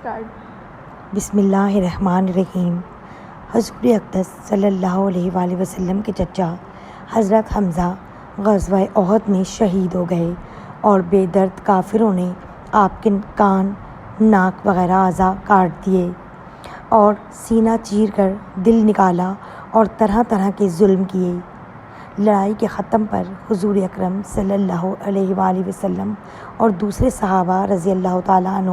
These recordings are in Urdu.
بسم اللہ الرحمن الرحیم۔ حضور اقدس صلی اللہ علیہ وآلہ وسلم کے چچا حضرت حمزہ غزوہ احد میں شہید ہو گئے اور بے درد کافروں نے آپ کے کان، ناک وغیرہ اعضاء کاٹ دیے اور سینہ چیر کر دل نکالا اور طرح طرح کے ظلم کیے۔ لڑائی کے ختم پر حضور اکرم صلی اللہ علیہ وآلہ وسلم اور دوسرے صحابہ رضی اللہ تعالیٰ عنہ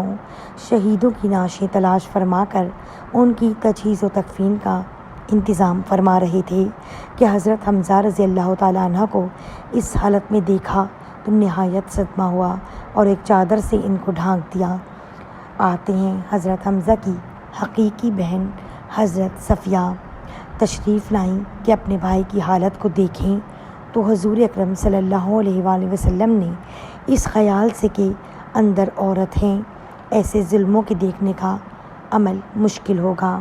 شہیدوں کی نعشیں تلاش فرما کر ان کی تجہیز و تکفین کا انتظام فرما رہے تھے کہ حضرت حمزہ رضی اللہ تعالیٰ عنہ کو اس حالت میں دیکھا تو نہایت صدمہ ہوا اور ایک چادر سے ان کو ڈھانک دیا۔ آتے ہیں حضرت حمزہ کی حقیقی بہن حضرت صفیہ تشریف لائیں کہ اپنے بھائی کی حالت کو دیکھیں تو حضور اکرم صلی اللہ علیہ وآلہ وسلم نے اس خیال سے کہ اندر عورت ہیں، ایسے ظلموں کے دیکھنے کا عمل مشکل ہوگا،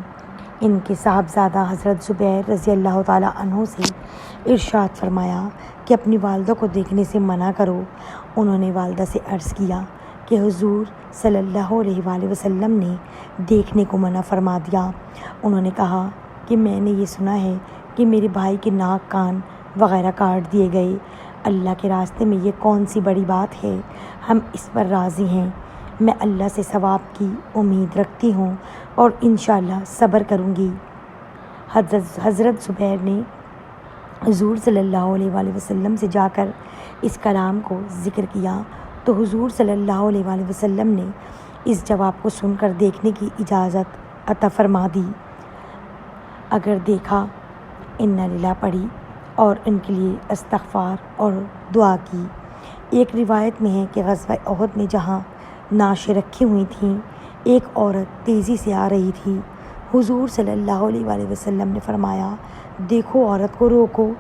ان کے صاحبزادہ حضرت زبیر رضی اللہ تعالیٰ عنہ سے ارشاد فرمایا کہ اپنی والدہ کو دیکھنے سے منع کرو۔ انہوں نے والدہ سے عرض کیا کہ حضور صلی اللہ علیہ وآلہ وسلم نے دیکھنے کو منع فرما دیا۔ انہوں نے کہا کہ میں نے یہ سنا ہے کہ میرے بھائی کے ناک، کان وغیرہ کاٹ دیے گئے۔ اللہ کے راستے میں یہ کون سی بڑی بات ہے، ہم اس پر راضی ہیں۔ میں اللہ سے ثواب کی امید رکھتی ہوں اور انشاءاللہ صبر کروں گی۔ حضرت زبیر نے حضور صلی اللہ علیہ وآلہ وسلم سے جا کر اس کلام کو ذکر کیا تو حضور صلی اللہ علیہ وآلہ وسلم نے اس جواب کو سن کر دیکھنے کی اجازت عطا فرما دی۔ اگر دیکھا، انا للہ پڑھی اور ان کے لیے استغفار اور دعا کی۔ ایک روایت میں ہے کہ غزوہ احد میں جہاں نعشیں رکھی ہوئی تھیں، ایک عورت تیزی سے آ رہی تھی۔ حضور صلی اللہ علیہ وآلہ وسلم نے فرمایا، دیکھو عورت کو روکو۔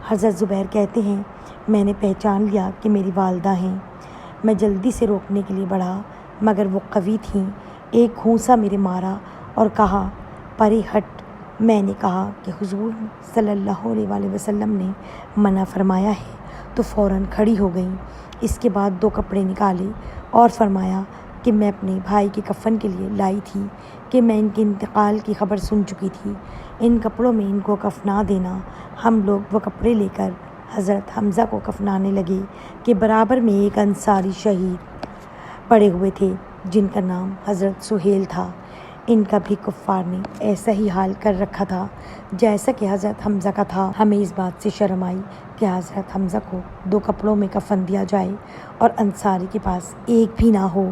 حضرت زبیر کہتے ہیں، میں نے پہچان لیا کہ میری والدہ ہیں۔ میں جلدی سے روکنے کے لیے بڑھا مگر وہ قوی تھیں۔ ایک گھونسا میرے مارا اور کہا، پرے ہٹ۔ میں نے کہا کہ حضور صلی اللہ علیہ وآلہ وسلم نے منع فرمایا ہے تو فوراً کھڑی ہو گئیں۔ اس کے بعد 2 کپڑے نکالے اور فرمایا کہ میں اپنے بھائی کے کفن کے لیے لائی تھی کہ میں ان کے انتقال کی خبر سن چکی تھی، ان کپڑوں میں ان کو کفنا دینا۔ ہم لوگ وہ کپڑے لے کر حضرت حمزہ کو کفنانے لگے کہ برابر میں ایک انصاری شہید پڑے ہوئے تھے جن کا نام حضرت سہیل تھا۔ ان کا بھی کفار نے ایسا ہی حال کر رکھا تھا جیسا کہ حضرت حمزہ کا تھا۔ ہمیں اس بات سے شرم آئی کہ حضرت حمزہ کو 2 کپڑوں میں کفن دیا جائے اور انصاری کے پاس ایک بھی نہ ہو،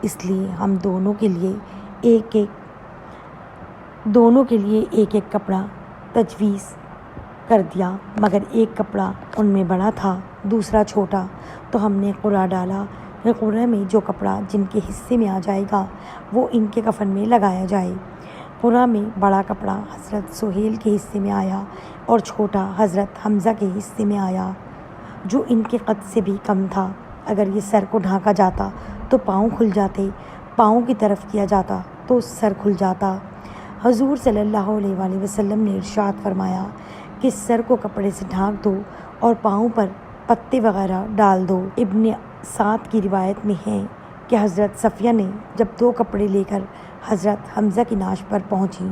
اس لیے ہم دونوں کے لیے ایک ایک کپڑا تجویز کر دیا، مگر ایک کپڑا ان میں بڑا تھا، دوسرا چھوٹا، تو ہم نے قرعہ ڈالا کہ قرعے میں جو کپڑا جن کے حصے میں آ جائے گا وہ ان کے کفن میں لگایا جائے۔ قرعہ میں بڑا کپڑا حضرت سہیل کے حصے میں آیا اور چھوٹا حضرت حمزہ کے حصے میں آیا جو ان کے قد سے بھی کم تھا۔ اگر یہ سر کو ڈھانکا جاتا تو پاؤں کھل جاتے، پاؤں کی طرف کیا جاتا تو سر کھل جاتا۔ حضور صلی اللہ علیہ وآلہ وسلم نے ارشاد فرمایا کہ سر کو کپڑے سے ڈھانک دو اور پاؤں پر پتے وغیرہ ڈال دو۔ ابن سعد کی روایت میں ہے کہ حضرت صفیہ نے جب 2 کپڑے لے کر حضرت حمزہ کی نعش پر پہنچی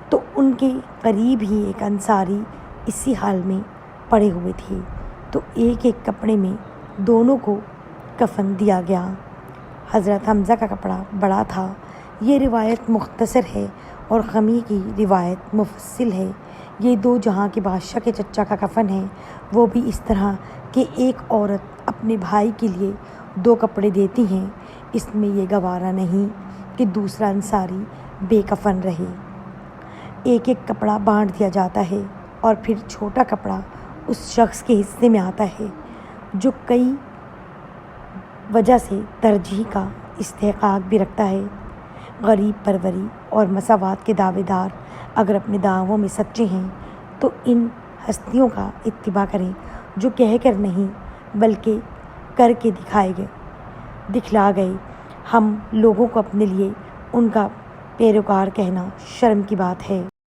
تو ان کے قریب ہی ایک انصاری اسی حال میں پڑے ہوئے تھے، تو ایک ایک کپڑے میں دونوں کو کفن دیا گیا۔ حضرت حمزہ کا کپڑا بڑا تھا۔ یہ روایت مختصر ہے اور غمی کی روایت مفصل ہے۔ یہ 2 جہاں کے بادشاہ کے چچا کا کفن ہے، وہ بھی اس طرح کہ ایک عورت اپنے بھائی کے لیے 2 کپڑے دیتی ہیں، اس میں یہ گوارا نہیں کہ دوسرا انصاری بے کفن رہے۔ ایک ایک کپڑا بانٹ دیا جاتا ہے اور پھر چھوٹا کپڑا اس شخص کے حصے میں آتا ہے جو کئی وجہ سے ترجیح کا استحقاق بھی رکھتا ہے۔ غریب پروری اور مساوات کے دعوے دار اگر اپنے دعووں میں سچے ہیں تو ان ہستیوں کا اتباع کریں جو کہہ کر نہیں بلکہ کر کے دکھلا گئے۔ ہم لوگوں کو اپنے لیے ان کا پیروکار کہنا شرم کی بات ہے۔